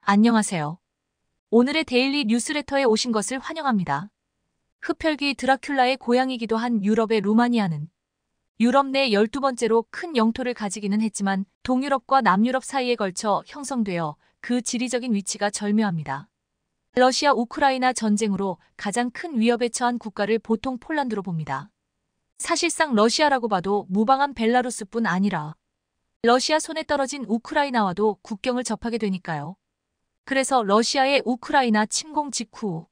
안녕하세요. 오늘의 데일리 뉴스레터에 오신 것을 환영합니다. 흡혈귀 드라큘라의 고향이기도 한 유럽의 루마니아는 유럽 내 12번째로 큰 영토를 가지기는 했지만 동유럽과 남유럽 사이에 걸쳐 형성되어 그 지리적인 위치가 절묘합니다. 러시아 우크라이나 전쟁으로 가장 큰 위협에 처한 국가를 보통 폴란드로 봅니다. 사실상 러시아라고 봐도 무방한 벨라루스뿐 아니라 러시아 손에 떨어진 우크라이나와도 국경을 접하게 되니까요. 그래서 러시아의 우크라이나 침공 직후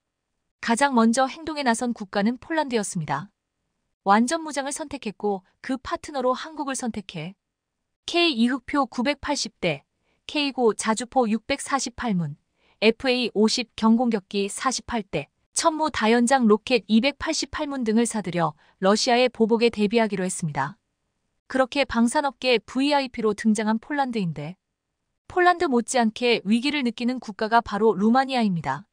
가장 먼저 행동에 나선 국가는 폴란드였습니다. 완전 무장을 선택했고 그 파트너로 한국을 선택해 K 이흑표 980대, K9 자주포 648문, FA50 경공격기 48대, 천무 다연장 로켓 288문 등을 사들여 러시아의 보복에 대비하기로 했습니다. 그렇게 방산업계 VIP로 등장한 폴란드인데 폴란드 못지않게 위기를 느끼는 국가가 바로 루마니아입니다.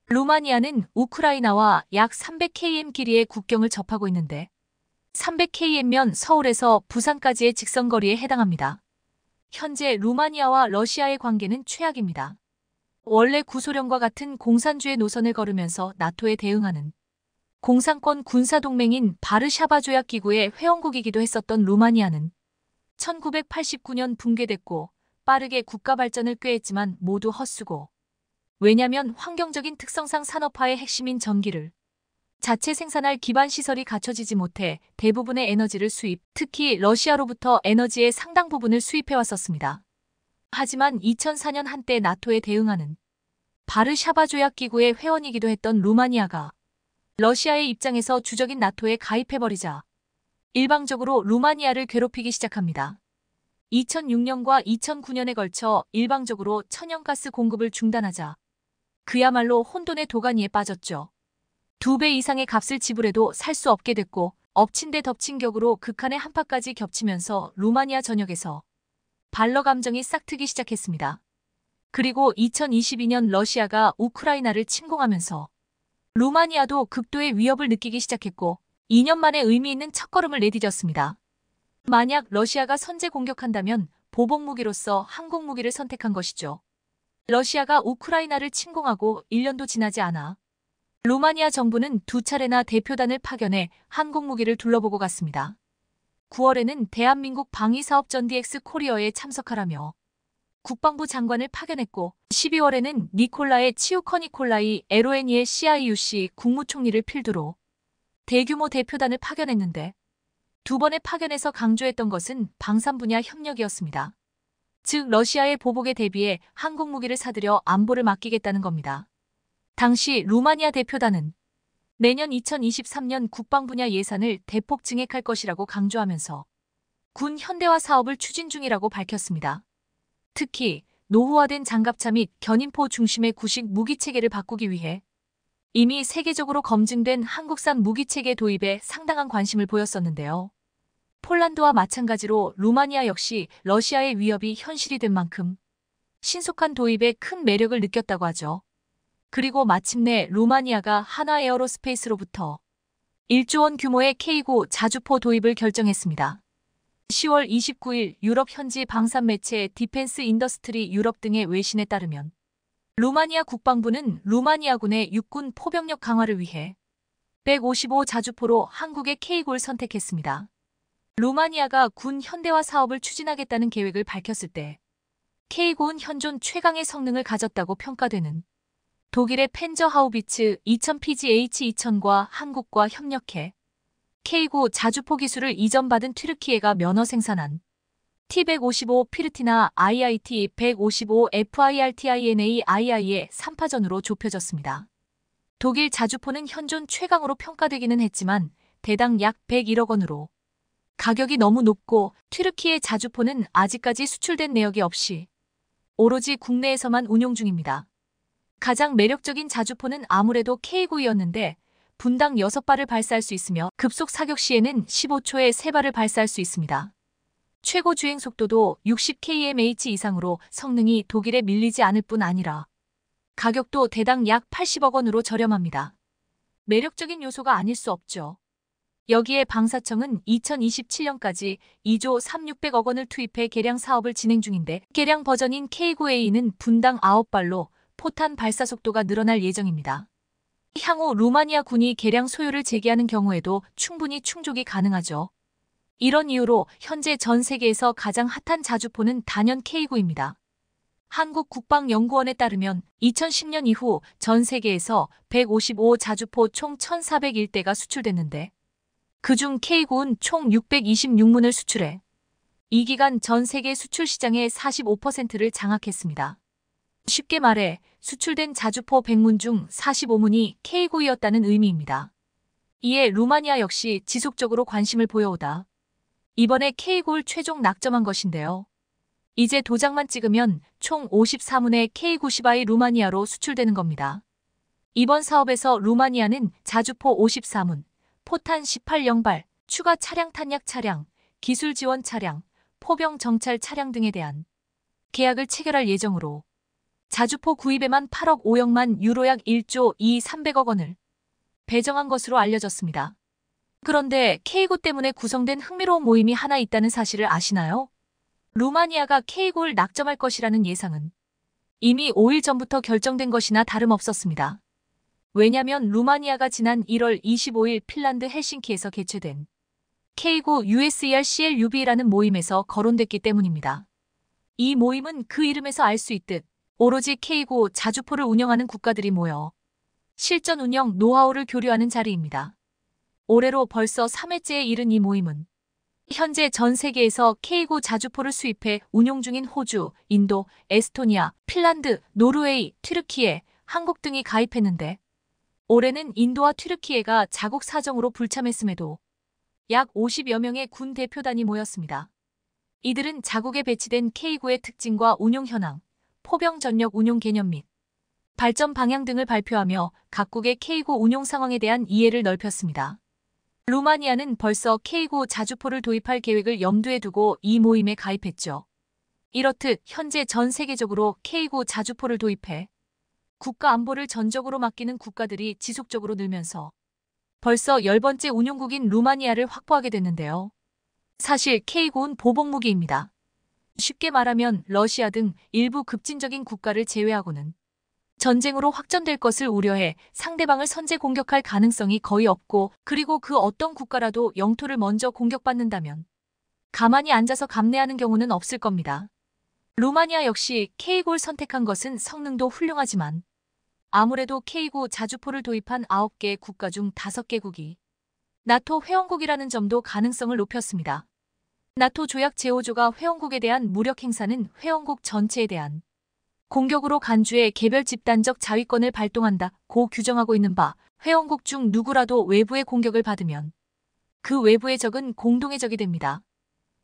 루마니아는 우크라이나와 약 300km 길이의 국경을 접하고 있는데 300km면 서울에서 부산까지의 직선거리에 해당합니다. 현재 루마니아와 러시아의 관계는 최악입니다. 원래 구소련과 같은 공산주의 노선을 걸으면서 나토에 대응하는 공산권 군사동맹인 바르샤바 조약기구의 회원국이기도 했었던 루마니아는 1989년 붕괴됐고 빠르게 국가 발전을 꾀했지만 모두 헛수고. 왜냐면 환경적인 특성상 산업화의 핵심인 전기를 자체 생산할 기반 시설이 갖춰지지 못해 대부분의 에너지를 수입, 특히 러시아로부터 에너지의 상당 부분을 수입해 왔었습니다. 하지만 2004년 한때 나토에 대응하는 바르샤바 조약기구의 회원이기도 했던 루마니아가 러시아의 입장에서 주적인 나토에 가입해버리자 일방적으로 루마니아를 괴롭히기 시작합니다. 2006년과 2009년에 걸쳐 일방적으로 천연가스 공급을 중단하자 그야말로 혼돈의 도가니에 빠졌죠. 2배 이상의 값을 지불해도 살 수 없게 됐고 엎친 데 덮친 격으로 극한의 한파까지 겹치면서 루마니아 전역에서 반러 감정이 싹트기 시작했습니다. 그리고 2022년 러시아가 우크라이나를 침공하면서 루마니아도 극도의 위협을 느끼기 시작했고 2년 만에 의미 있는 첫걸음을 내디뎠습니다. 만약 러시아가 선제 공격한다면 보복 무기로서 항공 무기를 선택한 것이죠. 러시아가 우크라이나를 침공하고 1년도 지나지 않아 루마니아 정부는 2차례나 대표단을 파견해 항공 무기를 둘러보고 갔습니다. 9월에는 대한민국 방위사업전 DX 코리어에 참석하라며 국방부 장관을 파견했고 12월에는 니콜라의 치우커니콜라이 LONE의 CIUC 국무총리를 필두로 대규모 대표단을 파견했는데 2번의 파견에서 강조했던 것은 방산 분야 협력이었습니다. 즉 러시아의 보복에 대비해 항공 무기를 사들여 안보를 맡기겠다는 겁니다. 당시 루마니아 대표단은 내년 2023년 국방 분야 예산을 대폭 증액할 것이라고 강조하면서 군 현대화 사업을 추진 중이라고 밝혔습니다. 특히 노후화된 장갑차 및 견인포 중심의 구식 무기체계를 바꾸기 위해 이미 세계적으로 검증된 한국산 무기체계 도입에 상당한 관심을 보였었는데요. 폴란드와 마찬가지로 루마니아 역시 러시아의 위협이 현실이 된 만큼 신속한 도입에 큰 매력을 느꼈다고 하죠. 그리고 마침내 루마니아가 한화 에어로스페이스로부터 1조 원 규모의 K9 자주포 도입을 결정했습니다. 10월 29일 유럽 현지 방산 매체 디펜스 인더스트리 유럽 등의 외신에 따르면 루마니아 국방부는 루마니아군의 육군 포병력 강화를 위해 155 자주포로 한국의 K9를 선택했습니다. 루마니아가 군 현대화 사업을 추진하겠다는 계획을 밝혔을 때 K9는 현존 최강의 성능을 가졌다고 평가되는 독일의 펜저 하우비츠 2000PGH-2000과 한국과 협력해 K9 자주포 기술을 이전받은 튀르키예가 면허 생산한 T155 피르티나 IIT 155 FIRTINA II의 3파전으로 좁혀졌습니다. 독일 자주포는 현존 최강으로 평가되기는 했지만 대당 약 101억 원으로 가격이 너무 높고 튀르키예 자주포는 아직까지 수출된 내역이 없이 오로지 국내에서만 운용 중입니다. 가장 매력적인 자주포는 아무래도 K9였는데 분당 6발을 발사할 수 있으며 급속 사격 시에는 15초에 3발을 발사할 수 있습니다. 최고 주행 속도도 60km/h 이상으로 성능이 독일에 밀리지 않을 뿐 아니라 가격도 대당 약 80억 원으로 저렴합니다. 매력적인 요소가 아닐 수 없죠. 여기에 방사청은 2027년까지 2조 3,600억 원을 투입해 개량 사업을 진행 중인데 개량 버전인 K9A는 분당 9발로 포탄 발사 속도가 늘어날 예정입니다. 향후 루마니아 군이 개량 소요를 제기하는 경우에도 충분히 충족이 가능하죠. 이런 이유로 현재 전 세계에서 가장 핫한 자주포는 단연 K9입니다. 한국국방연구원에 따르면 2010년 이후 전 세계에서 155 자주포 총 1,401대가 수출됐는데 그중 K9는 총 626문을 수출해 이 기간 전 세계 수출 시장의 45%를 장악했습니다. 쉽게 말해 수출된 자주포 100문 중 45문이 K9였다는 의미입니다. 이에 루마니아 역시 지속적으로 관심을 보여오다 이번에 K9를 최종 낙점한 것인데요. 이제 도장만 찍으면 총 54문의 K90i 루마니아로 수출되는 겁니다. 이번 사업에서 루마니아는 자주포 54문, 포탄 18영발, 추가 차량 탄약 차량, 기술 지원 차량, 포병 정찰 차량 등에 대한 계약을 체결할 예정으로 자주포 구입에만 8억 5억만 유로 약 1조 2,300억 원을 배정한 것으로 알려졌습니다. 그런데 K9 때문에 구성된 흥미로운 모임이 하나 있다는 사실을 아시나요? 루마니아가 K9를 낙점할 것이라는 예상은 이미 5일 전부터 결정된 것이나 다름없었습니다. 왜냐면 루마니아가 지난 1월 25일 핀란드 헬싱키에서 개최된 K9 USERCLUB라는 모임에서 거론됐기 때문입니다. 이 모임은 그 이름에서 알 수 있듯 오로지 K9 자주포를 운영하는 국가들이 모여 실전 운영 노하우를 교류하는 자리입니다. 올해로 벌써 3회째에 이른 이 모임은 현재 전 세계에서 K9 자주포를 수입해 운용 중인 호주, 인도, 에스토니아, 핀란드, 노르웨이, 튀르키예, 한국 등이 가입했는데 올해는 인도와 튀르키예가 자국 사정으로 불참했음에도 약 50여 명의 군 대표단이 모였습니다. 이들은 자국에 배치된 K9의 특징과 운용 현황, 포병 전력 운용 개념 및 발전 방향 등을 발표하며 각국의 K9 운용 상황에 대한 이해를 넓혔습니다. 루마니아는 벌써 K9 자주포를 도입할 계획을 염두에 두고 이 모임에 가입했죠. 이렇듯 현재 전 세계적으로 K9 자주포를 도입해 국가 안보를 전적으로 맡기는 국가들이 지속적으로 늘면서 벌써 10번째 운용국인 루마니아를 확보하게 됐는데요. 사실 K9는 보복무기입니다. 쉽게 말하면 러시아 등 일부 급진적인 국가를 제외하고는 전쟁으로 확전될 것을 우려해 상대방을 선제 공격할 가능성이 거의 없고 그리고 그 어떤 국가라도 영토를 먼저 공격받는다면 가만히 앉아서 감내하는 경우는 없을 겁니다. 루마니아 역시 K9를 선택한 것은 성능도 훌륭하지만 아무래도 K9 자주포를 도입한 9개 국가 중 5개국이 나토 회원국이라는 점도 가능성을 높였습니다. 나토 조약 제5조가 회원국에 대한 무력 행사는 회원국 전체에 대한 공격으로 간주해 개별 집단적 자위권을 발동한다고 규정하고 있는 바 회원국 중 누구라도 외부의 공격을 받으면 그 외부의 적은 공동의 적이 됩니다.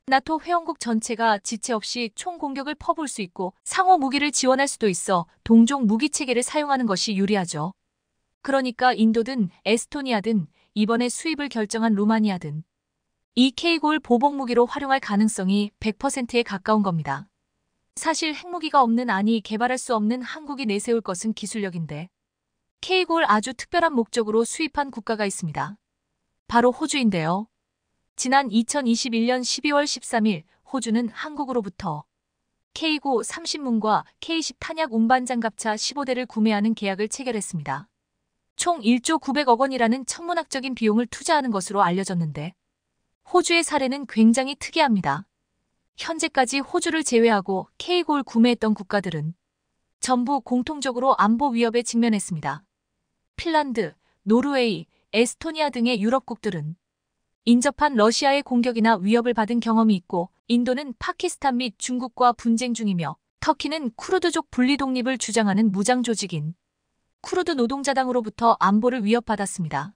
나토 회원국 전체가 지체 없이 총 공격을 퍼부을 수 있고 상호 무기를 지원할 수도 있어 동종 무기 체계를 사용하는 것이 유리하죠. 그러니까 인도든 에스토니아든 이번에 수입을 결정한 루마니아든 이 K9를 보복 무기로 활용할 가능성이 100%에 가까운 겁니다. 사실 핵무기가 없는 아니 개발할 수 없는 한국이 내세울 것은 기술력인데 K9를 아주 특별한 목적으로 수입한 국가가 있습니다. 바로 호주인데요. 지난 2021년 12월 13일 호주는 한국으로부터 K9 30문과 K10 탄약 운반 장갑차 15대를 구매하는 계약을 체결했습니다. 총 1조 900억 원이라는 천문학적인 비용을 투자하는 것으로 알려졌는데 호주의 사례는 굉장히 특이합니다. 현재까지 호주를 제외하고 K9를 구매했던 국가들은 전부 공통적으로 안보 위협에 직면했습니다. 핀란드, 노르웨이, 에스토니아 등의 유럽국들은 인접한 러시아의 공격이나 위협을 받은 경험이 있고 인도는 파키스탄 및 중국과 분쟁 중이며 터키는 쿠르드족 분리 독립을 주장하는 무장 조직인 쿠르드 노동자당으로부터 안보를 위협받았습니다.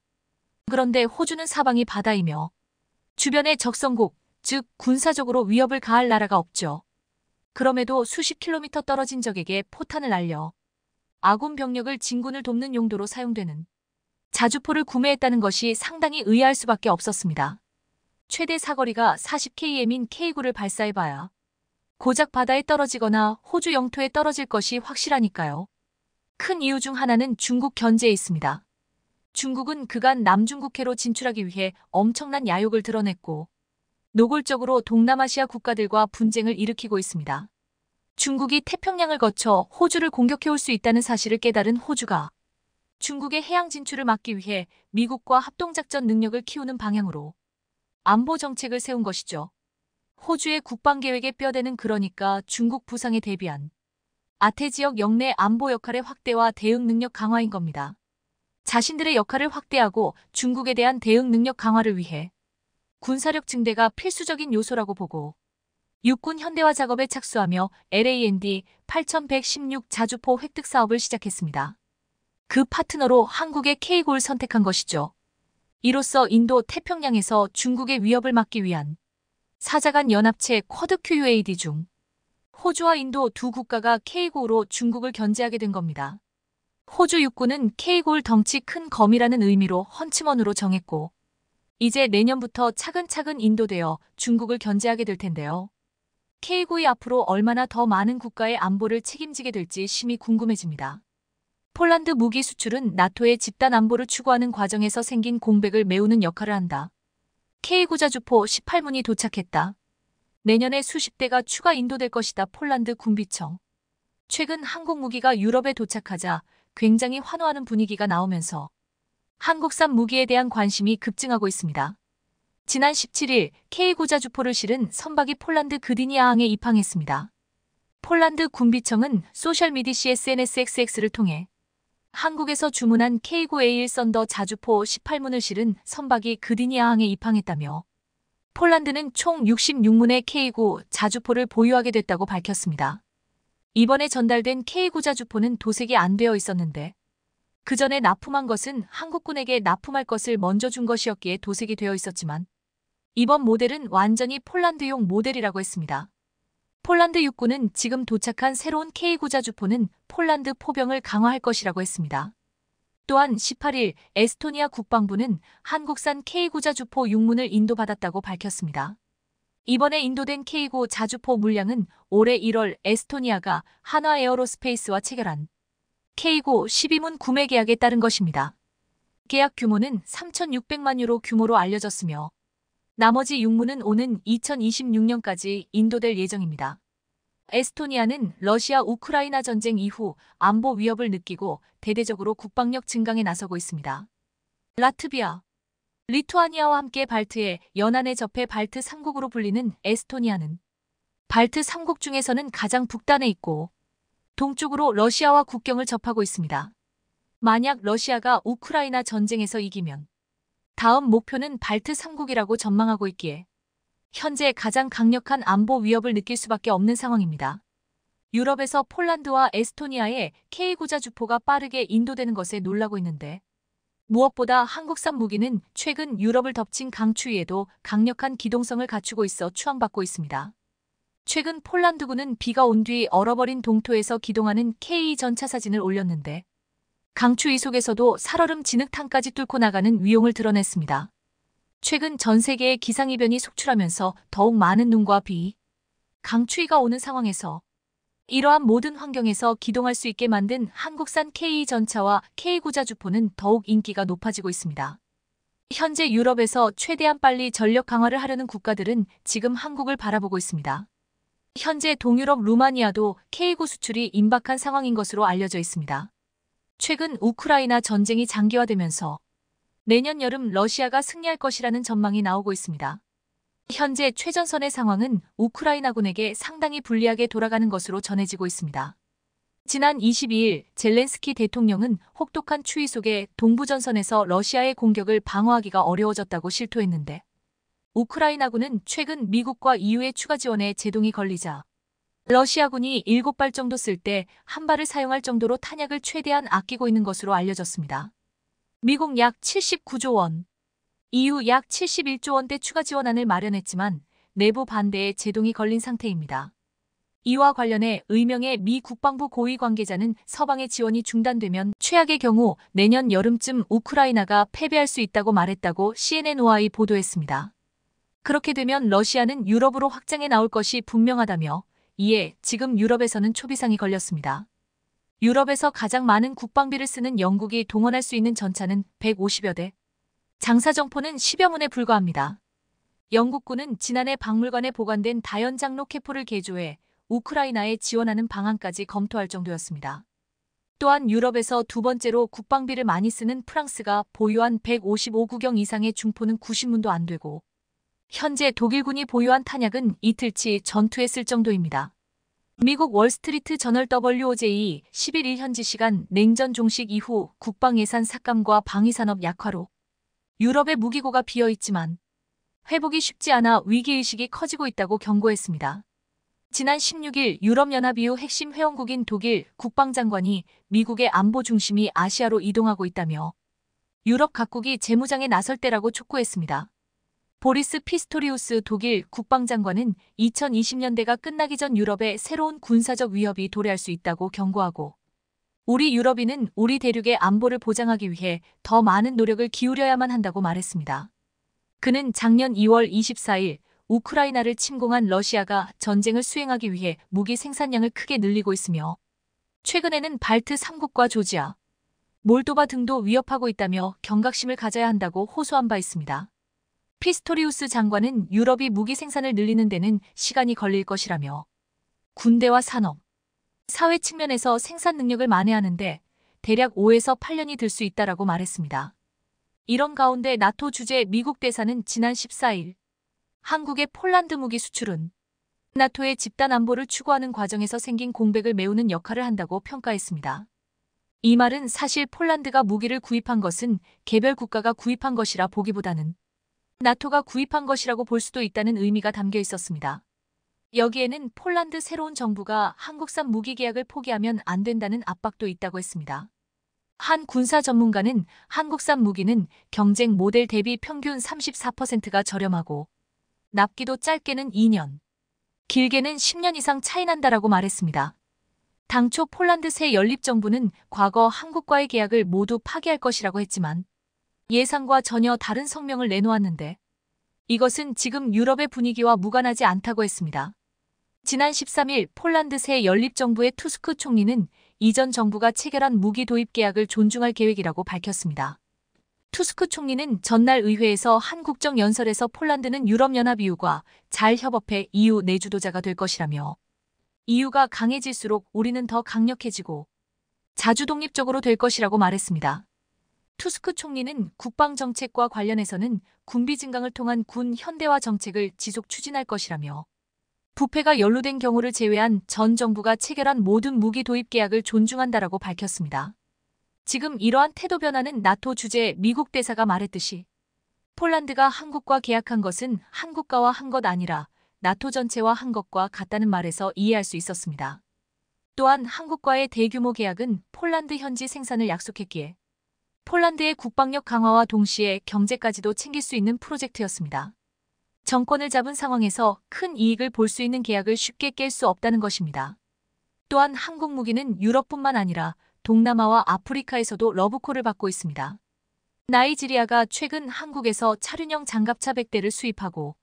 그런데 호주는 사방이 바다이며 주변의 적성국, 즉 군사적으로 위협을 가할 나라가 없죠. 그럼에도 수십 킬로미터 떨어진 적에게 포탄을 날려 아군 병력을 진군을 돕는 용도로 사용되는 자주포를 구매했다는 것이 상당히 의아할 수밖에 없었습니다. 최대 사거리가 40km인 K9를 발사해봐야 고작 바다에 떨어지거나 호주 영토에 떨어질 것이 확실하니까요. 큰 이유 중 하나는 중국 견제에 있습니다. 중국은 그간 남중국해로 진출하기 위해 엄청난 야욕을 드러냈고 노골적으로 동남아시아 국가들과 분쟁을 일으키고 있습니다. 중국이 태평양을 거쳐 호주를 공격해올 수 있다는 사실을 깨달은 호주가 중국의 해양 진출을 막기 위해 미국과 합동작전 능력을 키우는 방향으로 안보 정책을 세운 것이죠. 호주의 국방계획에 뼈대는 그러니까 중국 부상에 대비한 아태 지역 영내 안보 역할의 확대와 대응 능력 강화인 겁니다. 자신들의 역할을 확대하고 중국에 대한 대응 능력 강화를 위해 군사력 증대가 필수적인 요소라고 보고 육군 현대화 작업에 착수하며 LAND 8116 자주포 획득 사업을 시작했습니다. 그 파트너로 한국의 K고를 선택한 것이죠. 이로써 인도 태평양에서 중국의 위협을 막기 위한 사자간 연합체 쿼드 QUAD 중 호주와 인도 두 국가가 K고로 중국을 견제하게 된 겁니다. 호주 육군은 K고를 덩치 큰 검이라는 의미로 헌츠먼으로 정했고 이제 내년부터 차근차근 인도되어 중국을 견제하게 될 텐데요. K고이 앞으로 얼마나 더 많은 국가의 안보를 책임지게 될지 심히 궁금해집니다. 폴란드 무기 수출은 나토의 집단 안보를 추구하는 과정에서 생긴 공백을 메우는 역할을 한다. K고 자주포 18문이 도착했다. 내년에 수십 대가 추가 인도될 것이다. 폴란드 군비청. 최근 한국 무기가 유럽에 도착하자 굉장히 환호하는 분위기가 나오면서 한국산 무기에 대한 관심이 급증하고 있습니다. 지난 17일 K고 자주포를 실은 선박이 폴란드 그디니아항에 입항했습니다. 폴란드 군비청은 소셜미디어 SNS XX를 통해 한국에서 주문한 K고 A1 썬더 자주포 18문을 실은 선박이 그디니아항에 입항했다며 폴란드는 총 66문의 K고 자주포를 보유하게 됐다고 밝혔습니다. 이번에 전달된 K고 자주포는 도색이 안 되어 있었는데 그 전에 납품한 것은 한국군에게 납품할 것을 먼저 준 것이었기에 도색이 되어 있었지만 이번 모델은 완전히 폴란드용 모델이라고 했습니다. 폴란드 육군은 지금 도착한 새로운 K고 자주포는 폴란드 포병을 강화할 것이라고 했습니다. 또한 18일 에스토니아 국방부는 한국산 K고 자주포 6문을 인도받았다고 밝혔습니다. 이번에 인도된 K고 자주포 물량은 올해 1월 에스토니아가 한화 에어로스페이스와 체결한 K고 12문 구매 계약에 따른 것입니다. 계약 규모는 3,600만 유로 규모로 알려졌으며 나머지 6문은 오는 2026년까지 인도될 예정입니다. 에스토니아는 러시아 우크라이나 전쟁 이후 안보 위협을 느끼고 대대적으로 국방력 증강에 나서고 있습니다. 라트비아, 리투아니아와 함께 발트해 연안에 접해 발트 3국으로 불리는 에스토니아는 발트 3국 중에서는 가장 북단에 있고 동쪽으로 러시아와 국경을 접하고 있습니다. 만약 러시아가 우크라이나 전쟁에서 이기면 다음 목표는 발트 3국이라고 전망하고 있기에 현재 가장 강력한 안보 위협을 느낄 수밖에 없는 상황입니다. 유럽에서 폴란드와 에스토니아의 K고 자주포가 빠르게 인도되는 것에 놀라고 있는데 무엇보다 한국산 무기는 최근 유럽을 덮친 강추위에도 강력한 기동성을 갖추고 있어 추앙받고 있습니다. 최근 폴란드군은 비가 온 뒤 얼어버린 동토에서 기동하는 K 전차 사진을 올렸는데 강추위 속에서도 살얼음 진흙탕까지 뚫고 나가는 위용을 드러냈습니다. 최근 전 세계의 기상이변이 속출하면서 더욱 많은 눈과 비, 강추위가 오는 상황에서 이러한 모든 환경에서 기동할 수 있게 만든 한국산 K 전차와 K고 자주포는 더욱 인기가 높아지고 있습니다. 현재 유럽에서 최대한 빨리 전력 강화를 하려는 국가들은 지금 한국을 바라보고 있습니다. 현재 동유럽 루마니아도 K고 수출이 임박한 상황인 것으로 알려져 있습니다. 최근 우크라이나 전쟁이 장기화되면서 내년 여름 러시아가 승리할 것이라는 전망이 나오고 있습니다. 현재 최전선의 상황은 우크라이나군에게 상당히 불리하게 돌아가는 것으로 전해지고 있습니다. 지난 22일 젤렌스키 대통령은 혹독한 추위 속에 동부전선에서 러시아의 공격을 방어하기가 어려워졌다고 실토했는데 우크라이나군은 최근 미국과 EU의 추가 지원에 제동이 걸리자 러시아군이 7발 정도 쓸 때 한 발을 사용할 정도로 탄약을 최대한 아끼고 있는 것으로 알려졌습니다. 미국 약 79조 원, EU 약 71조 원대 추가 지원안을 마련했지만 내부 반대에 제동이 걸린 상태입니다. 이와 관련해 의명의 미 국방부 고위 관계자는 서방의 지원이 중단되면 최악의 경우 내년 여름쯤 우크라이나가 패배할 수 있다고 말했다고 CNNOI 보도했습니다. 그렇게 되면 러시아는 유럽으로 확장해 나올 것이 분명하다며 이에 지금 유럽에서는 초비상이 걸렸습니다. 유럽에서 가장 많은 국방비를 쓰는 영국이 동원할 수 있는 전차는 150여 대, 장사정포는 10여 문에 불과합니다. 영국군은 지난해 박물관에 보관된 다연장 로켓포를 개조해 우크라이나에 지원하는 방안까지 검토할 정도였습니다. 또한 유럽에서 두 번째로 국방비를 많이 쓰는 프랑스가 보유한 155구경 이상의 중포는 90문도 안 되고, 현재 독일군이 보유한 탄약은 이틀치 전투에 쓸 정도입니다. 미국 월스트리트 저널 WOJ 11일 현지 시간 냉전 종식 이후 국방 예산 삭감과 방위산업 약화로 유럽의 무기고가 비어있지만 회복이 쉽지 않아 위기의식이 커지고 있다고 경고했습니다. 지난 16일 유럽연합 EU 핵심 회원국인 독일 국방장관이 미국의 안보 중심이 아시아로 이동하고 있다며 유럽 각국이 재무장에 나설 때라고 촉구했습니다. 보리스 피스토리우스 독일 국방장관은 2020년대가 끝나기 전 유럽에 새로운 군사적 위협이 도래할 수 있다고 경고하고, 우리 유럽인은 우리 대륙의 안보를 보장하기 위해 더 많은 노력을 기울여야만 한다고 말했습니다. 그는 작년 2월 24일 우크라이나를 침공한 러시아가 전쟁을 수행하기 위해 무기 생산량을 크게 늘리고 있으며, 최근에는 발트 3국과 조지아, 몰도바 등도 위협하고 있다며 경각심을 가져야 한다고 호소한 바 있습니다. 피스토리우스 장관은 유럽이 무기 생산을 늘리는 데는 시간이 걸릴 것이라며 군대와 산업, 사회 측면에서 생산 능력을 만회하는데 대략 5에서 8년이 들 수 있다라고 말했습니다. 이런 가운데 나토 주재 미국 대사는 지난 14일 한국의 폴란드 무기 수출은 나토의 집단 안보를 추구하는 과정에서 생긴 공백을 메우는 역할을 한다고 평가했습니다. 이 말은 사실 폴란드가 무기를 구입한 것은 개별 국가가 구입한 것이라 보기보다는 나토가 구입한 것이라고 볼 수도 있다는 의미가 담겨 있었습니다. 여기에는 폴란드 새로운 정부가 한국산 무기 계약을 포기하면 안 된다는 압박도 있다고 했습니다. 한 군사 전문가는 한국산 무기는 경쟁 모델 대비 평균 34%가 저렴하고 납기도 짧게는 2년, 길게는 10년 이상 차이 난다라고 말했습니다. 당초 폴란드 새 연립정부는 과거 한국과의 계약을 모두 파기할 것이라고 했지만 예상과 전혀 다른 성명을 내놓았는데 이것은 지금 유럽의 분위기와 무관하지 않다고 했습니다. 지난 13일 폴란드 새 연립정부의 투스크 총리는 이전 정부가 체결한 무기 도입 계약을 존중할 계획이라고 밝혔습니다. 투스크 총리는 전날 의회에서 한 국정연설에서 폴란드는 유럽연합 EU과 잘 협업해 EU 내주도자가 될 것이라며 EU가 강해질수록 우리는 더 강력해지고 자주독립적으로 될 것이라고 말했습니다. 투스크 총리는 국방정책과 관련해서는 군비 증강을 통한 군 현대화 정책을 지속 추진할 것이라며 부패가 연루된 경우를 제외한 전 정부가 체결한 모든 무기 도입 계약을 존중한다라고 밝혔습니다. 지금 이러한 태도 변화는 나토 주재 미국 대사가 말했듯이 폴란드가 한국과 계약한 것은 한국과와 한 것 아니라 나토 전체와 한 것과 같다는 말에서 이해할 수 있었습니다. 또한 한국과의 대규모 계약은 폴란드 현지 생산을 약속했기에 폴란드의 국방력 강화와 동시에 경제까지도 챙길 수 있는 프로젝트였습니다. 정권을 잡은 상황에서 큰 이익을 볼 수 있는 계약을 쉽게 깰 수 없다는 것입니다. 또한 한국 무기는 유럽뿐만 아니라 동남아와 아프리카에서도 러브콜을 받고 있습니다. 나이지리아가 최근 한국에서 차륜형 장갑차 100대를 수입하고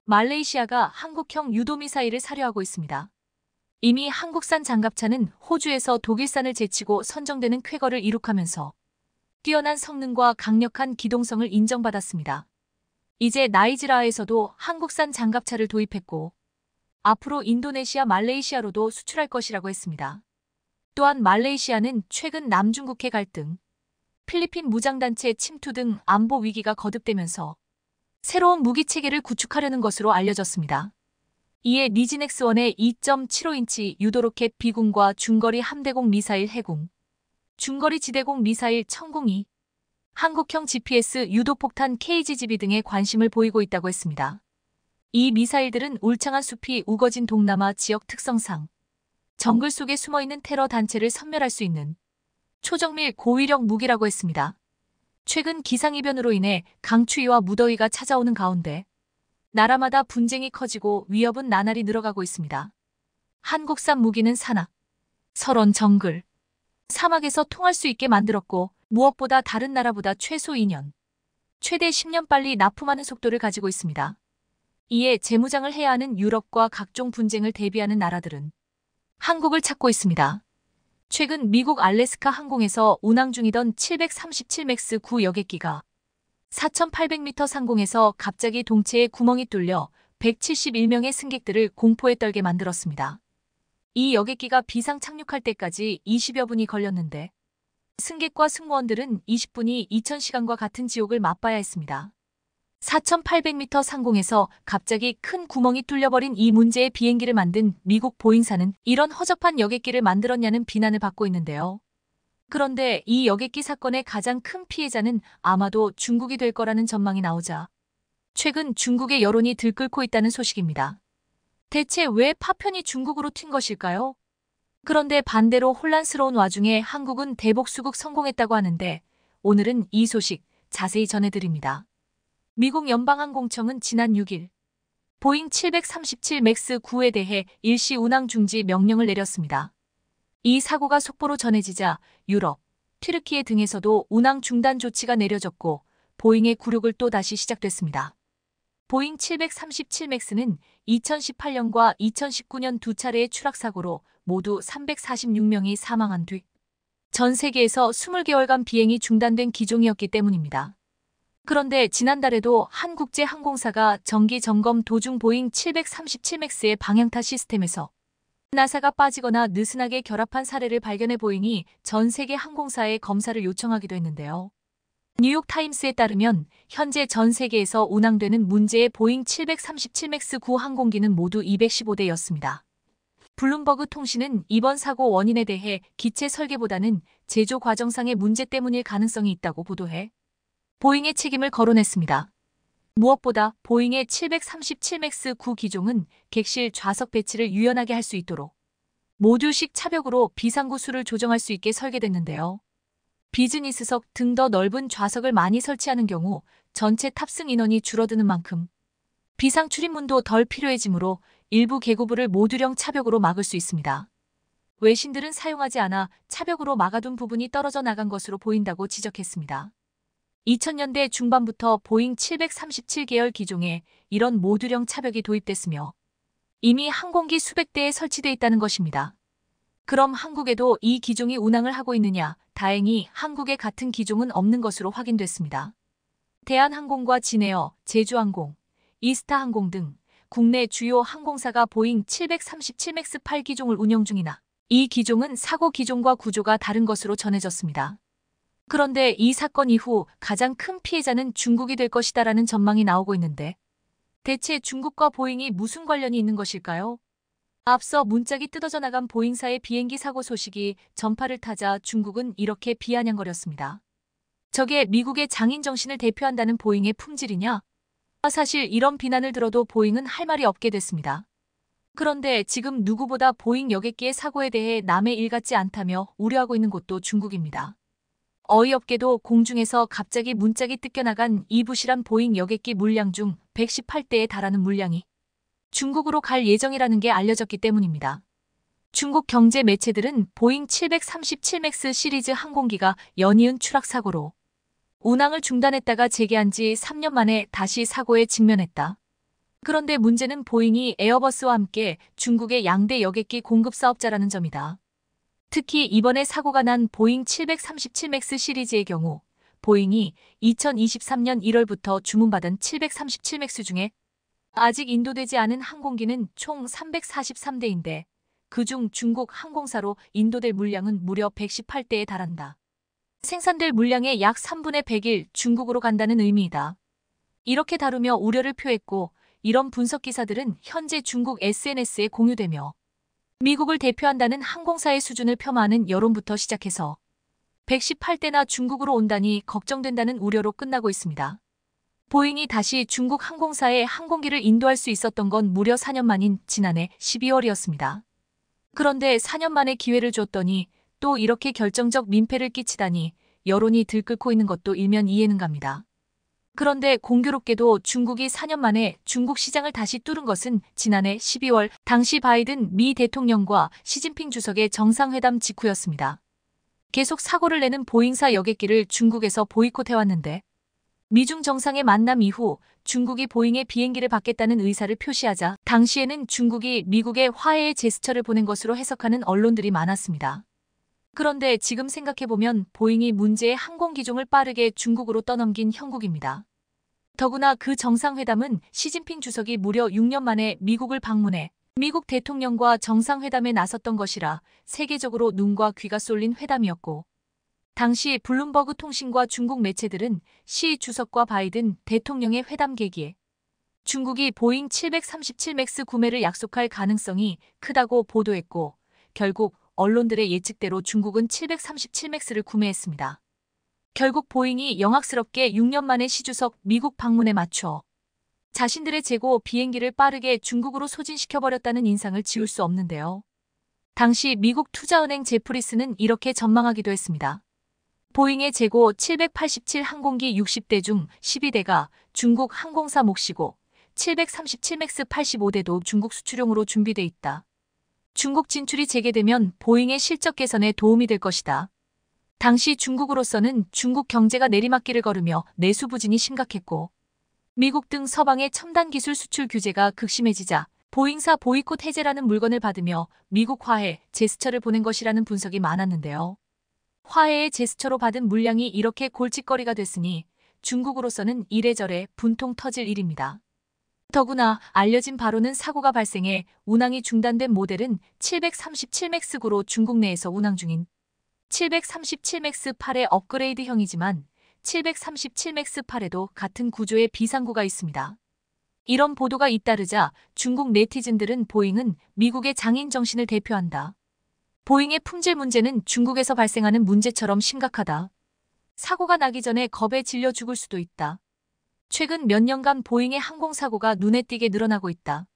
말레이시아가 한국형 유도미사일을 사료하고 있습니다. 이미 한국산 장갑차는 호주에서 독일산을 제치고 선정되는 쾌거를 이룩하면서 뛰어난 성능과 강력한 기동성을 인정받았습니다. 이제 나이지리아에서도 한국산 장갑차를 도입했고 앞으로 인도네시아, 말레이시아로도 수출할 것이라고 했습니다. 또한 말레이시아는 최근 남중국해 갈등, 필리핀 무장단체 침투 등 안보 위기가 거듭되면서 새로운 무기 체계를 구축하려는 것으로 알려졌습니다. 이에 니지넥스1의 2.75인치 유도로켓 비군과 중거리 함대공 미사일 해군, 중거리 지대공 미사일 천궁이, 한국형 GPS 유도폭탄 KGB 등에 관심을 보이고 있다고 했습니다. 이 미사일들은 울창한 숲이 우거진 동남아 지역 특성상 정글 속에 숨어있는 테러 단체를 섬멸할 수 있는 초정밀 고위력 무기라고 했습니다. 최근 기상이변으로 인해 강추위와 무더위가 찾아오는 가운데 나라마다 분쟁이 커지고 위협은 나날이 늘어가고 있습니다. 한국산 무기는 산악, 설원 정글, 사막에서 통할 수 있게 만들었고 무엇보다 다른 나라보다 최소 2년, 최대 10년 빨리 납품하는 속도를 가지고 있습니다. 이에 재무장을 해야 하는 유럽과 각종 분쟁을 대비하는 나라들은 한국을 찾고 있습니다. 최근 미국 알래스카 항공에서 운항 중이던 737 맥스 9 여객기가 4,800m 상공에서 갑자기 동체에 구멍이 뚫려 171명의 승객들을 공포에 떨게 만들었습니다. 이 여객기가 비상 착륙할 때까지 20여 분이 걸렸는데 승객과 승무원들은 20분이 2000시간과 같은 지옥을 맛봐야 했습니다. 4,800m 상공에서 갑자기 큰 구멍이 뚫려버린 이 문제의 비행기를 만든 미국 보잉사는 이런 허접한 여객기를 만들었냐는 비난을 받고 있는데요. 그런데 이 여객기 사건의 가장 큰 피해자는 아마도 중국이 될 거라는 전망이 나오자 최근 중국의 여론이 들끓고 있다는 소식입니다. 대체 왜 파편이 중국으로 튄 것일까요? 그런데 반대로 혼란스러운 와중에 한국은 대복 수국 성공했다고 하는데 오늘은 이 소식 자세히 전해드립니다. 미국 연방항공청은 지난 6일 보잉 737 맥스 9에 대해 일시 운항 중지 명령을 내렸습니다. 이 사고가 속보로 전해지자 유럽, 튀르키예 등에서도 운항 중단 조치가 내려졌고 보잉의 굴욕을 또 다시 시작됐습니다. 보잉 737 맥스는 2018년과 2019년 두 차례의 추락사고로 모두 346명이 사망한 뒤 전 세계에서 20개월간 비행이 중단된 기종이었기 때문입니다. 그런데 지난달에도 한 국제 항공사가 정기 점검 도중 보잉 737 맥스의 방향타 시스템에서 나사가 빠지거나 느슨하게 결합한 사례를 발견해 보잉이 전 세계 항공사에 검사를 요청하기도 했는데요. 뉴욕타임스에 따르면 현재 전 세계에서 운항되는 문제의 보잉 737 맥스 9 항공기는 모두 215대였습니다. 블룸버그 통신은 이번 사고 원인에 대해 기체 설계보다는 제조 과정상의 문제 때문일 가능성이 있다고 보도해 보잉의 책임을 거론했습니다. 무엇보다 보잉의 737 맥스 9 기종은 객실 좌석 배치를 유연하게 할 수 있도록 모듈식 차벽으로 비상구수를 조정할 수 있게 설계됐는데요. 비즈니스석 등 더 넓은 좌석을 많이 설치하는 경우 전체 탑승 인원이 줄어드는 만큼 비상 출입문도 덜 필요해지므로 일부 계구부를 모듈형 차벽으로 막을 수 있습니다. 외신들은 사용하지 않아 차벽으로 막아둔 부분이 떨어져 나간 것으로 보인다고 지적했습니다. 2000년대 중반부터 보잉 737 계열 기종에 이런 모듈형 차벽이 도입됐으며 이미 항공기 수백 대에 설치돼 있다는 것입니다. 그럼 한국에도 이 기종이 운항을 하고 있느냐? 다행히 한국에 같은 기종은 없는 것으로 확인됐습니다. 대한항공과 진에어, 제주항공, 이스타항공 등 국내 주요 항공사가 보잉 737 맥스 8 기종을 운영 중이나 이 기종은 사고 기종과 구조가 다른 것으로 전해졌습니다. 그런데 이 사건 이후 가장 큰 피해자는 중국이 될 것이다라는 전망이 나오고 있는데 대체 중국과 보잉이 무슨 관련이 있는 것일까요? 앞서 문짝이 뜯어져 나간 보잉사의 비행기 사고 소식이 전파를 타자 중국은 이렇게 비아냥거렸습니다. 저게 미국의 장인 정신을 대표한다는 보잉의 품질이냐? 사실 이런 비난을 들어도 보잉은 할 말이 없게 됐습니다. 그런데 지금 누구보다 보잉 여객기의 사고에 대해 남의 일 같지 않다며 우려하고 있는 곳도 중국입니다. 어이없게도 공중에서 갑자기 문짝이 뜯겨나간 이 부실한 보잉 여객기 물량 중 118대에 달하는 물량이 중국으로 갈 예정이라는 게 알려졌기 때문입니다. 중국 경제 매체들은 보잉 737 맥스 시리즈 항공기가 연이은 추락 사고로 운항을 중단했다가 재개한 지 3년 만에 다시 사고에 직면했다. 그런데 문제는 보잉이 에어버스와 함께 중국의 양대 여객기 공급 사업자라는 점이다. 특히 이번에 사고가 난 보잉 737 맥스 시리즈의 경우 보잉이 2023년 1월부터 주문받은 737 맥스 중에 아직 인도되지 않은 항공기는 총 343대인데 그중 중국 항공사로 인도될 물량은 무려 118대에 달한다. 생산될 물량의 약 3분의 100일 중국으로 간다는 의미이다. 이렇게 다루며 우려를 표했고 이런 분석 기사들은 현재 중국 SNS에 공유되며 미국을 대표한다는 항공사의 수준을 폄하하는 여론부터 시작해서 118대나 중국으로 온다니 걱정된다는 우려로 끝나고 있습니다. 보잉이 다시 중국 항공사에 항공기를 인도할 수 있었던 건 무려 4년 만인 지난해 12월이었습니다. 그런데 4년 만에 기회를 줬더니 또 이렇게 결정적 민폐를 끼치다니 여론이 들끓고 있는 것도 일면 이해는 갑니다. 그런데 공교롭게도 중국이 4년 만에 중국 시장을 다시 뚫은 것은 지난해 12월 당시 바이든 미 대통령과 시진핑 주석의 정상회담 직후였습니다. 계속 사고를 내는 보잉사 여객기를 중국에서 보이콧해왔는데 미중 정상의 만남 이후 중국이 보잉의 비행기를 받겠다는 의사를 표시하자 당시에는 중국이 미국에 화해의 제스처를 보낸 것으로 해석하는 언론들이 많았습니다. 그런데 지금 생각해보면 보잉이 문제의 항공기종을 빠르게 중국으로 떠넘긴 형국입니다. 더구나 그 정상회담은 시진핑 주석이 무려 6년 만에 미국을 방문해 미국 대통령과 정상회담에 나섰던 것이라 세계적으로 눈과 귀가 쏠린 회담이었고, 당시 블룸버그 통신과 중국 매체들은 시 주석과 바이든 대통령의 회담 계기에 중국이 보잉 737 맥스 구매를 약속할 가능성이 크다고 보도했고, 결국 언론들의 예측대로 중국은 737 맥스를 구매했습니다. 결국 보잉이 영악스럽게 6년 만에 시 주석 미국 방문에 맞춰 자신들의 재고 비행기를 빠르게 중국으로 소진시켜버렸다는 인상을 지울 수 없는데요. 당시 미국 투자은행 제프리스는 이렇게 전망하기도 했습니다. 보잉의 재고 787 항공기 60대 중 12대가 중국 항공사 몫이고 737 맥스 85대도 중국 수출용으로 준비돼 있다. 중국 진출이 재개되면 보잉의 실적 개선에 도움이 될 것이다. 당시 중국으로서는 중국 경제가 내리막길을 걸으며 내수 부진이 심각했고, 미국 등 서방의 첨단 기술 수출 규제가 극심해지자 보잉사 보이콧 해제라는 물건을 받으며 미국 화해 제스처를 보낸 것이라는 분석이 많았는데요. 화해의 제스처로 받은 물량이 이렇게 골칫거리가 됐으니 중국으로서는 이래저래 분통 터질 일입니다. 더구나 알려진 바로는 사고가 발생해 운항이 중단된 모델은 737 맥스9로 중국 내에서 운항 중인 737 맥스8의 업그레이드형이지만 737 맥스8에도 같은 구조의 비상구가 있습니다. 이런 보도가 잇따르자 중국 네티즌들은 보잉은 미국의 장인 정신을 대표한다. 보잉의 품질 문제는 중국에서 발생하는 문제처럼 심각하다. 사고가 나기 전에 겁에 질려 죽을 수도 있다. 최근 몇 년간 보잉의 항공사고가 눈에 띄게 늘어나고 있다.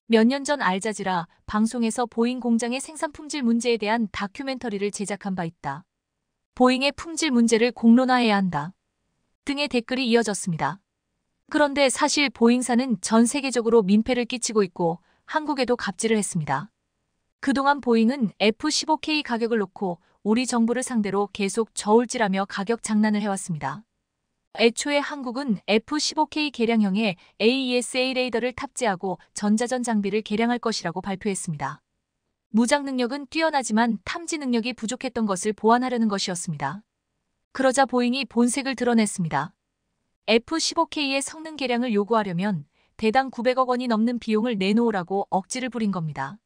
몇 년 전 알자지라 방송에서 보잉 공장의 생산 품질 문제에 대한 다큐멘터리를 제작한 바 있다. 보잉의 품질 문제를 공론화해야 한다. 등의 댓글이 이어졌습니다. 그런데 사실 보잉사는 전 세계적으로 민폐를 끼치고 있고 한국에도 갑질을 했습니다. 그동안 보잉은 F-15K 가격을 놓고 우리 정부를 상대로 계속 저울질하며 가격 장난을 해왔습니다. 애초에 한국은 F-15K 개량형의 AESA 레이더를 탑재하고 전자전 장비를 개량할 것이라고 발표했습니다. 무장 능력은 뛰어나지만 탐지 능력이 부족했던 것을 보완하려는 것이었습니다. 그러자 보잉이 본색을 드러냈습니다. F-15K의 성능 개량을 요구하려면 대당 900억 원이 넘는 비용을 내놓으라고 억지를 부린 겁니다.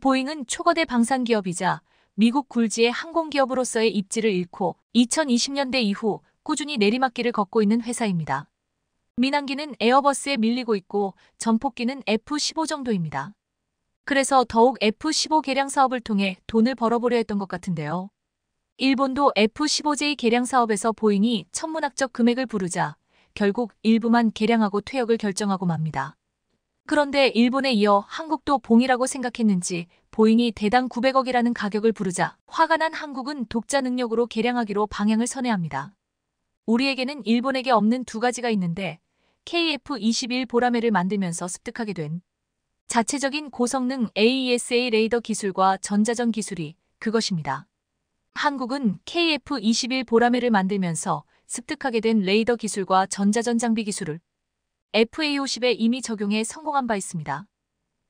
보잉은 초거대 방산기업이자 미국 굴지의 항공기업으로서의 입지를 잃고 2020년대 이후 꾸준히 내리막길을 걷고 있는 회사입니다. 민항기는 에어버스에 밀리고 있고 전폭기는 F-15 정도입니다. 그래서 더욱 F-15 개량 사업을 통해 돈을 벌어보려 했던 것 같은데요. 일본도 F-15J 개량 사업에서 보잉이 천문학적 금액을 부르자 결국 일부만 개량하고 퇴역을 결정하고 맙니다. 그런데 일본에 이어 한국도 봉이라고 생각했는지 보잉이 대당 900억이라는 가격을 부르자 화가 난 한국은 독자 능력으로 개량하기로 방향을 선회합니다. 우리에게는 일본에게 없는 두 가지가 있는데 KF-21 보라매를 만들면서 습득하게 된 자체적인 고성능 AESA 레이더 기술과 전자전 기술이 그것입니다. 한국은 KF-21 보라매를 만들면서 습득하게 된 레이더 기술과 전자전 장비 기술을 FA-50에 이미 적용해 성공한 바 있습니다.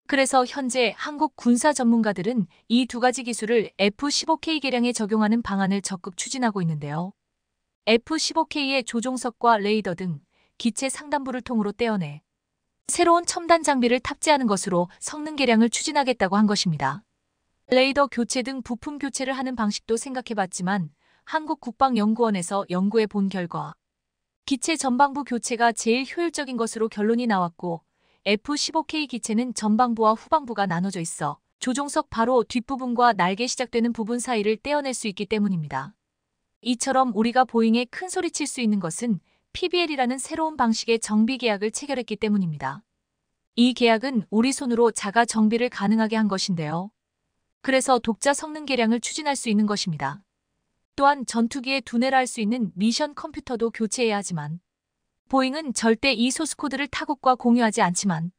그래서 현재 한국 군사 전문가들은 이 두 가지 기술을 F-15K 개량에 적용하는 방안을 적극 추진하고 있는데요. F-15K의 조종석과 레이더 등 기체 상단부를 통으로 떼어내 새로운 첨단 장비를 탑재하는 것으로 성능 개량을 추진하겠다고 한 것입니다. 레이더 교체 등 부품 교체를 하는 방식도 생각해봤지만 한국국방연구원에서 연구해 본 결과 기체 전방부 교체가 제일 효율적인 것으로 결론이 나왔고 F-15K 기체는 전방부와 후방부가 나눠져 있어 조종석 바로 뒷부분과 날개 시작되는 부분 사이를 떼어낼 수 있기 때문입니다. 이처럼 우리가 보잉에 큰 소리 칠 수 있는 것은 PBL이라는 새로운 방식의 정비 계약을 체결했기 때문입니다. 이 계약은 우리 손으로 자가 정비를 가능하게 한 것인데요. 그래서 독자 성능 개량을 추진할 수 있는 것입니다. 또한 전투기에 두뇌라 할 수 있는 미션 컴퓨터도 교체해야 하지만 보잉은 절대 이 소스코드를 타국과 공유하지 않지만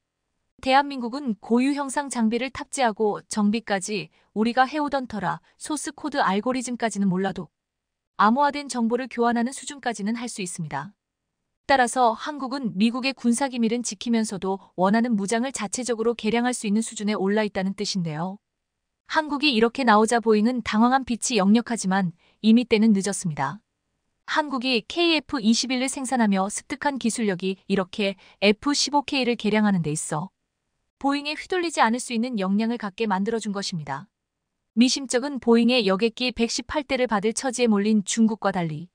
대한민국은 고유 형상 장비를 탑재하고 정비까지 우리가 해오던 터라 소스코드 알고리즘까지는 몰라도 암호화된 정보를 교환하는 수준까지는 할 수 있습니다. 따라서 한국은 미국의 군사기밀은 지키면서도 원하는 무장을 자체적으로 개량할 수 있는 수준에 올라 있다는 뜻인데요. 한국이 이렇게 나오자 보잉은 당황한 빛이 역력하지만 이미 때는 늦었습니다. 한국이 KF-21을 생산하며 습득한 기술력이 이렇게 F-15K를 개량하는 데 있어 보잉에 휘둘리지 않을 수 있는 역량을 갖게 만들어준 것입니다. 미심쩍은 보잉의 여객기 118대를 받을 처지에 몰린 중국과 달리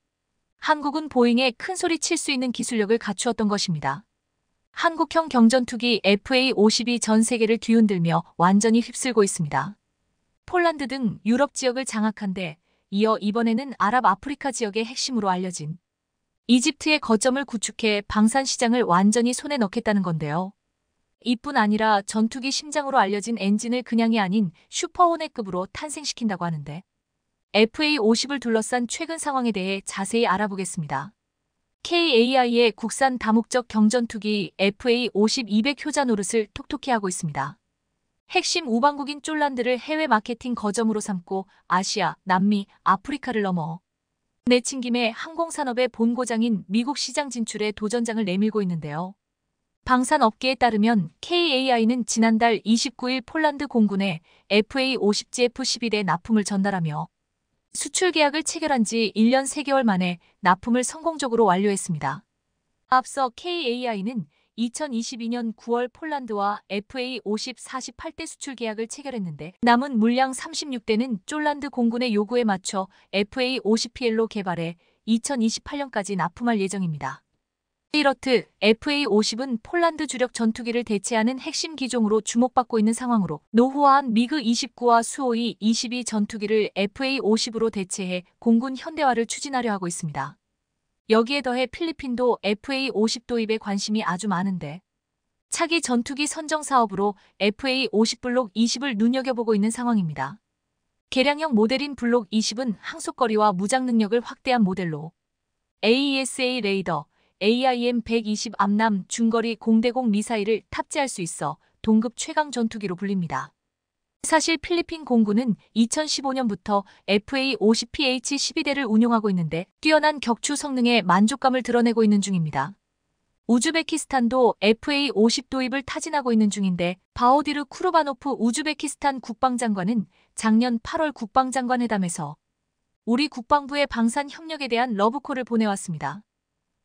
한국은 보잉에 큰 소리 칠 수 있는 기술력을 갖추었던 것입니다. 한국형 경전투기 FA-50이 전 세계를 뒤흔들며 완전히 휩쓸고 있습니다. 폴란드 등 유럽 지역을 장악한 데 이어 이번에는 아랍아프리카 지역의 핵심으로 알려진 이집트의 거점을 구축해 방산 시장을 완전히 손에 넣겠다는 건데요. 이뿐 아니라 전투기 심장으로 알려진 엔진을 그냥이 아닌 슈퍼호넷급으로 탄생시킨다고 하는데 FA-50을 둘러싼 최근 상황에 대해 자세히 알아보겠습니다. KAI의 국산 다목적 경전투기 FA-50-200 효자 노릇을 톡톡히 하고 있습니다. 핵심 우방국인 쫄란드를 해외 마케팅 거점으로 삼고 아시아, 남미, 아프리카를 넘어 내친김에 항공산업의 본고장인 미국 시장 진출에 도전장을 내밀고 있는데요. 방산업계에 따르면 KAI는 지난달 29일 폴란드 공군에 FA-50GF-12대 납품을 전달하며 수출 계약을 체결한 지 1년 3개월 만에 납품을 성공적으로 완료했습니다. 앞서 KAI는 2022년 9월 폴란드와 FA-50 48대 수출 계약을 체결했는데 남은 물량 36대는 쫄란드 공군의 요구에 맞춰 FA-50PL로 개발해 2028년까지 납품할 예정입니다. 이렇듯 FA-50은 폴란드 주력 전투기를 대체하는 핵심 기종으로 주목받고 있는 상황으로 노후화한 미그-29와 수호이-22 전투기를 FA-50으로 대체해 공군 현대화를 추진하려 하고 있습니다. 여기에 더해 필리핀도 FA-50 도입에 관심이 아주 많은데 차기 전투기 선정 사업으로 FA-50 블록 20을 눈여겨보고 있는 상황입니다. 개량형 모델인 블록 20은 항속거리와 무장 능력을 확대한 모델로 AESA 레이더, AIM-120 암남 중거리 공대공 미사일을 탑재할 수 있어 동급 최강 전투기로 불립니다. 사실 필리핀 공군은 2015년부터 FA-50PH-12대를 운용하고 있는데 뛰어난 격추 성능에 만족감을 드러내고 있는 중입니다. 우즈베키스탄도 FA-50 도입을 타진하고 있는 중인데 바오디르 쿠르바노프 우즈베키스탄 국방장관은 작년 8월 국방장관 회담에서 우리 국방부의 방산 협력에 대한 러브콜을 보내왔습니다.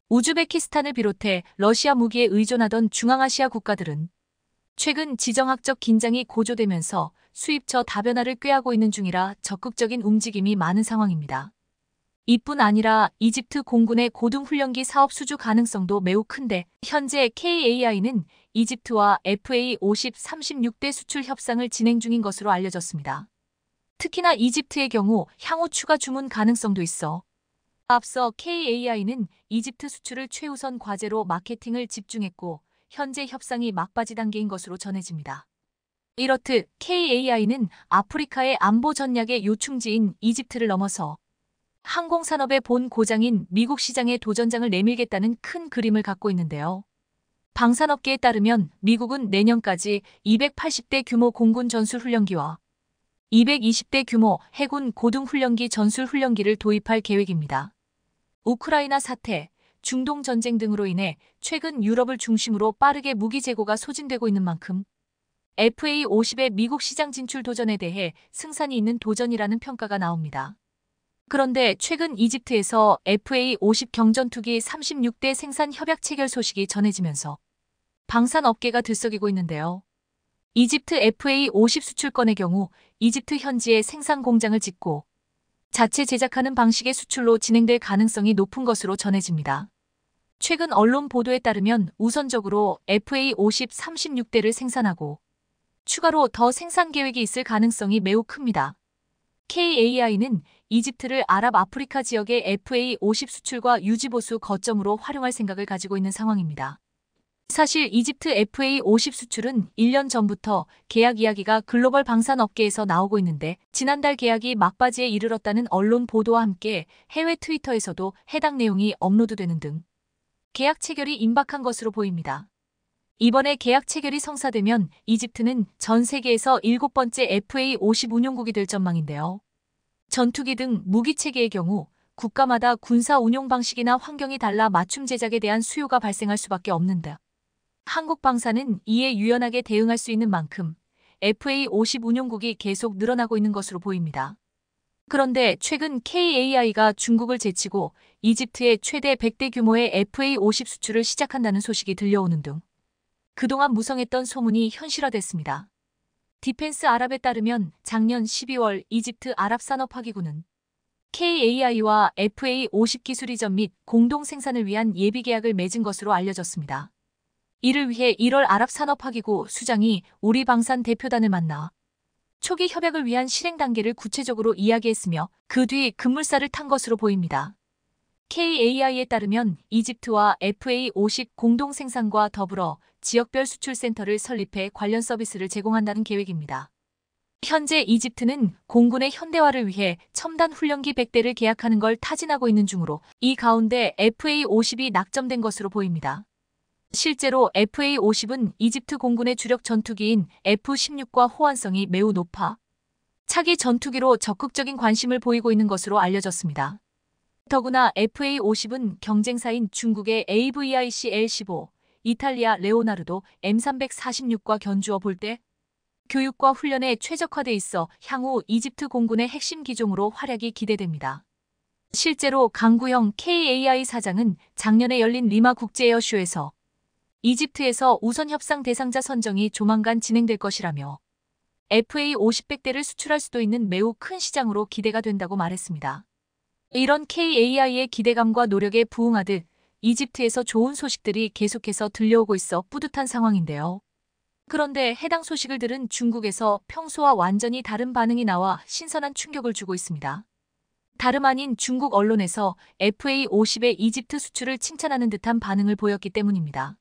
우즈베키스탄을 비롯해 러시아 무기에 의존하던 중앙아시아 국가들은 최근 지정학적 긴장이 고조되면서 수입처 다변화를 꾀하고 있는 중이라 적극적인 움직임이 많은 상황입니다. 이뿐 아니라 이집트 공군의 고등훈련기 사업 수주 가능성도 매우 큰데 현재 KAI는 이집트와 FA-50 36대 수출 협상을 진행 중인 것으로 알려졌습니다. 특히나 이집트의 경우 향후 추가 주문 가능성도 있어 앞서 KAI는 이집트 수출을 최우선 과제로 마케팅을 집중했고 현재 협상이 막바지 단계인 것으로 전해집니다. 이렇듯 KAI는 아프리카의 안보 전략의 요충지인 이집트를 넘어서 항공산업의 본 고장인 미국 시장에 도전장을 내밀겠다는 큰 그림을 갖고 있는데요. 방산업계에 따르면 미국은 내년까지 280대 규모 공군 전술훈련기와 220대 규모 해군 고등훈련기 전술훈련기를 도입할 계획입니다. 우크라이나 사태, 중동 전쟁 등으로 인해 최근 유럽을 중심으로 빠르게 무기 재고가 소진되고 있는 만큼 FA-50의 미국 시장 진출 도전에 대해 승산이 있는 도전이라는 평가가 나옵니다. 그런데 최근 이집트에서 FA-50 경전투기 36대 생산 협약 체결 소식이 전해지면서 방산업계가 들썩이고 있는데요. 이집트 FA-50 수출권의 경우 이집트 현지에 생산 공장을 짓고 자체 제작하는 방식의 수출로 진행될 가능성이 높은 것으로 전해집니다. 최근 언론 보도에 따르면 우선적으로 FA-50 36대를 생산하고 추가로 더 생산 계획이 있을 가능성이 매우 큽니다. KAI는 이집트를 아랍아프리카 지역의 FA-50 수출과 유지보수 거점으로 활용할 생각을 가지고 있는 상황입니다. 사실 이집트 FA-50 수출은 1년 전부터 계약 이야기가 글로벌 방산업계에서 나오고 있는데 지난달 계약이 막바지에 이르렀다는 언론 보도와 함께 해외 트위터에서도 해당 내용이 업로드되는 등 계약 체결이 임박한 것으로 보입니다. 이번에 계약 체결이 성사되면 이집트는 전 세계에서 7번째 FA-50 운용국이 될 전망인데요. 전투기 등 무기체계의 경우 국가마다 군사 운용 방식이나 환경이 달라 맞춤 제작에 대한 수요가 발생할 수밖에 없는데 한국 방산은 이에 유연하게 대응할 수 있는 만큼 FA50 운용국이 계속 늘어나고 있는 것으로 보입니다. 그런데 최근 KAI가 중국을 제치고 이집트의 최대 100대 규모의 FA50 수출을 시작한다는 소식이 들려오는 등 그동안 무성했던 소문이 현실화됐습니다. 디펜스 아랍에 따르면 작년 12월 이집트 아랍산업화기구는 KAI와 FA50 기술 이전 및 공동 생산을 위한 예비 계약을 맺은 것으로 알려졌습니다. 이를 위해 1월 아랍산업화기구 수장이 우리방산 대표단을 만나 초기 협약을 위한 실행 단계를 구체적으로 이야기했으며 그 뒤 급물살을 탄 것으로 보입니다. KAI에 따르면 이집트와 FA50 공동 생산과 더불어 지역별 수출센터를 설립해 관련 서비스를 제공한다는 계획입니다. 현재 이집트는 공군의 현대화를 위해 첨단 훈련기 100대를 계약하는 걸 타진하고 있는 중으로 이 가운데 FA50이 낙점된 것으로 보입니다. 실제로 FA50은 이집트 공군의 주력 전투기인 F-16과 호환성이 매우 높아 차기 전투기로 적극적인 관심을 보이고 있는 것으로 알려졌습니다. 더구나 FA50은 경쟁사인 중국의 AVIC L-15, 이탈리아 레오나르도 M346과 견주어 볼 때 교육과 훈련에 최적화돼 있어 향후 이집트 공군의 핵심 기종으로 활약이 기대됩니다. 실제로 강구형 KAI 사장은 작년에 열린 리마 국제에어쇼에서 이집트에서 우선 협상 대상자 선정이 조만간 진행될 것이라며 FA50 100대를 수출할 수도 있는 매우 큰 시장으로 기대가 된다고 말했습니다. 이런 KAI의 기대감과 노력에 부응하듯 이집트에서 좋은 소식들이 계속해서 들려오고 있어 뿌듯한 상황인데요. 그런데 해당 소식을 들은 중국에서 평소와 완전히 다른 반응이 나와 신선한 충격을 주고 있습니다. 다름 아닌 중국 언론에서 FA50의 이집트 수출을 칭찬하는 듯한 반응을 보였기 때문입니다.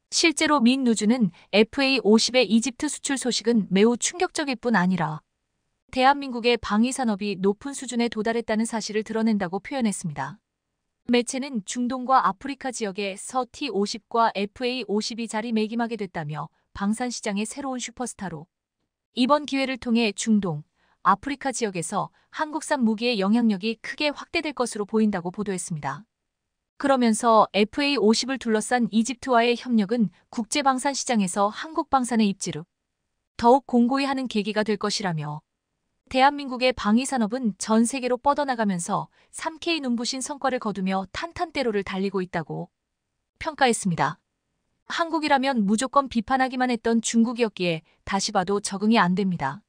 실제로 민누주는 FA50의 이집트 수출 소식은 매우 충격적일 뿐 아니라 대한민국의 방위산업이 높은 수준에 도달했다는 사실을 드러낸다고 표현했습니다. 매체는 중동과 아프리카 지역에서 T50과 FA50이 자리매김하게 됐다며 방산시장의 새로운 슈퍼스타로 이번 기회를 통해 중동, 아프리카 지역에서 한국산 무기의 영향력이 크게 확대될 것으로 보인다고 보도했습니다. 그러면서 FA50을 둘러싼 이집트와의 협력은 국제방산시장에서 한국 방산의 입지를 더욱 공고히 하는 계기가 될 것이라며 대한민국의 방위산업은 전 세계로 뻗어나가면서 3K 눈부신 성과를 거두며 탄탄대로를 달리고 있다고 평가했습니다. 한국이라면 무조건 비판하기만 했던 중국이었기에 다시 봐도 적응이 안 됩니다.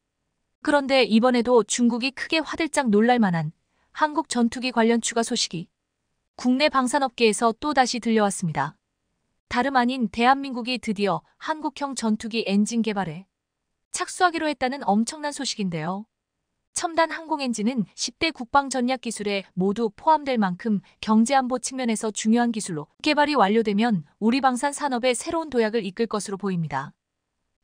그런데 이번에도 중국이 크게 화들짝 놀랄 만한 한국 전투기 관련 추가 소식이 국내 방산업계에서 또다시 들려왔습니다. 다름 아닌 대한민국이 드디어 한국형 전투기 엔진 개발에 착수하기로 했다는 엄청난 소식인데요. 첨단 항공 엔진은 10대 국방 전략 기술에 모두 포함될 만큼 경제안보 측면에서 중요한 기술로 개발이 완료되면 우리 방산 산업의 새로운 도약을 이끌 것으로 보입니다.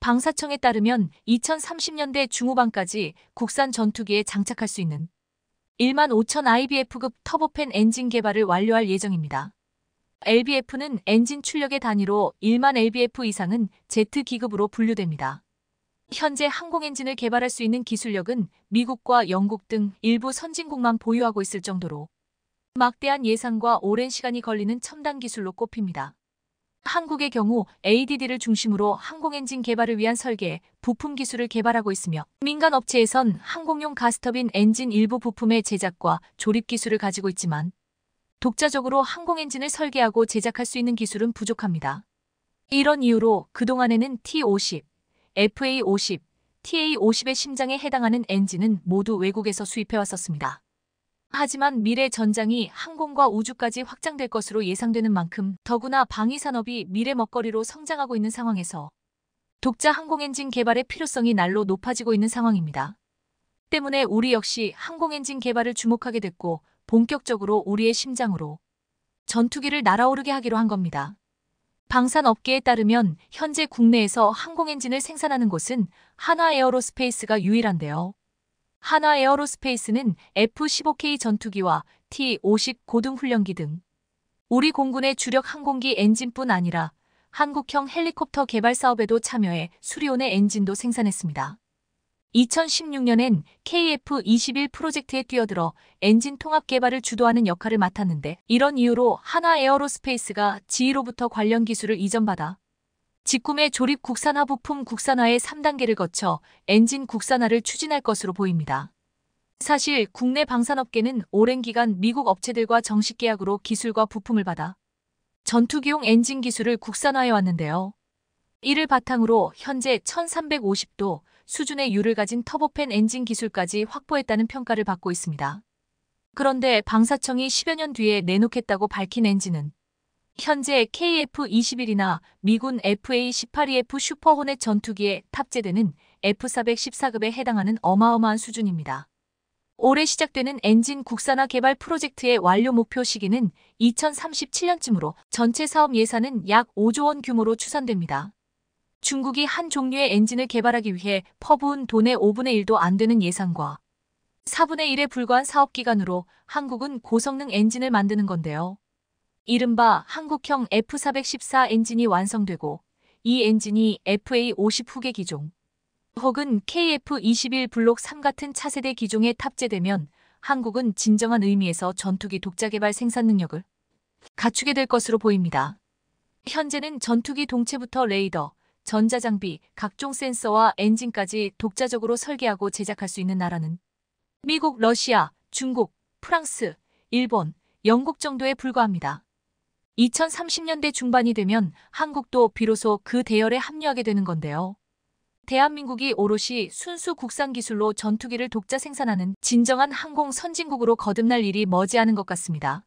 방사청에 따르면 2030년대 중후반까지 국산 전투기에 장착할 수 있는 1만 5천 IBF급 터보팬 엔진 개발을 완료할 예정입니다. LBF는 엔진 출력의 단위로 1만 LBF 이상은 Z기급으로 분류됩니다. 현재 항공 엔진을 개발할 수 있는 기술력은 미국과 영국 등 일부 선진국만 보유하고 있을 정도로 막대한 예산과 오랜 시간이 걸리는 첨단 기술로 꼽힙니다. 한국의 경우 ADD를 중심으로 항공 엔진 개발을 위한 설계, 부품 기술을 개발하고 있으며 민간 업체에선 항공용 가스터빈 엔진 일부 부품의 제작과 조립 기술을 가지고 있지만 독자적으로 항공 엔진을 설계하고 제작할 수 있는 기술은 부족합니다. 이런 이유로 그동안에는 T50, FA50, TA50의 심장에 해당하는 엔진은 모두 외국에서 수입해왔었습니다. 하지만 미래 전장이 항공과 우주까지 확장될 것으로 예상되는 만큼 더구나 방위산업이 미래 먹거리로 성장하고 있는 상황에서 독자 항공 엔진 개발의 필요성이 날로 높아지고 있는 상황입니다. 때문에 우리 역시 항공 엔진 개발을 주목하게 됐고 본격적으로 우리의 심장으로 전투기를 날아오르게 하기로 한 겁니다. 방산업계에 따르면 현재 국내에서 항공 엔진을 생산하는 곳은 한화에어로스페이스가 유일한데요. 한화에어로스페이스는 F-15K 전투기와 T-50 고등훈련기 등 우리 공군의 주력 항공기 엔진뿐 아니라 한국형 헬리콥터 개발 사업에도 참여해 수리온의 엔진도 생산했습니다. 2016년엔 KF-21 프로젝트에 뛰어들어 엔진 통합 개발을 주도하는 역할을 맡았는데 이런 이유로 한화에어로스페이스가 지휘로부터 관련 기술을 이전받아 직구매 조립 국산화 부품 국산화의 3단계를 거쳐 엔진 국산화를 추진할 것으로 보입니다. 사실 국내 방산업계는 오랜 기간 미국 업체들과 정식 계약으로 기술과 부품을 받아 전투기용 엔진 기술을 국산화해 왔는데요. 이를 바탕으로 현재 1350도 수준의 유를 가진 터보팬 엔진 기술까지 확보했다는 평가를 받고 있습니다. 그런데 방사청이 10여 년 뒤에 내놓겠다고 밝힌 엔진은 현재 KF-21이나 미군 FA-18EF 슈퍼호넷 전투기에 탑재되는 F-414급에 해당하는 어마어마한 수준입니다. 올해 시작되는 엔진 국산화 개발 프로젝트의 완료 목표 시기는 2037년쯤으로 전체 사업 예산은 약 5조 원 규모로 추산됩니다. 중국이 한 종류의 엔진을 개발하기 위해 퍼부은 돈의 5분의 1도 안 되는 예산과 4분의 1에 불과한 사업 기간으로 한국은 고성능 엔진을 만드는 건데요. 이른바 한국형 F-414 엔진이 완성되고 이 엔진이 FA-50 후계 기종 혹은 KF-21 블록 3 같은 차세대 기종에 탑재되면 한국은 진정한 의미에서 전투기 독자 개발 생산 능력을 갖추게 될 것으로 보입니다. 현재는 전투기 동체부터 레이더, 전자장비, 각종 센서와 엔진까지 독자적으로 설계하고 제작할 수 있는 나라는 미국, 러시아, 중국, 프랑스, 일본, 영국 정도에 불과합니다. 2030년대 중반이 되면 한국도 비로소 그 대열에 합류하게 되는 건데요. 대한민국이 오롯이 순수 국산 기술로 전투기를 독자 생산하는 진정한 항공 선진국으로 거듭날 일이 머지않은 것 같습니다.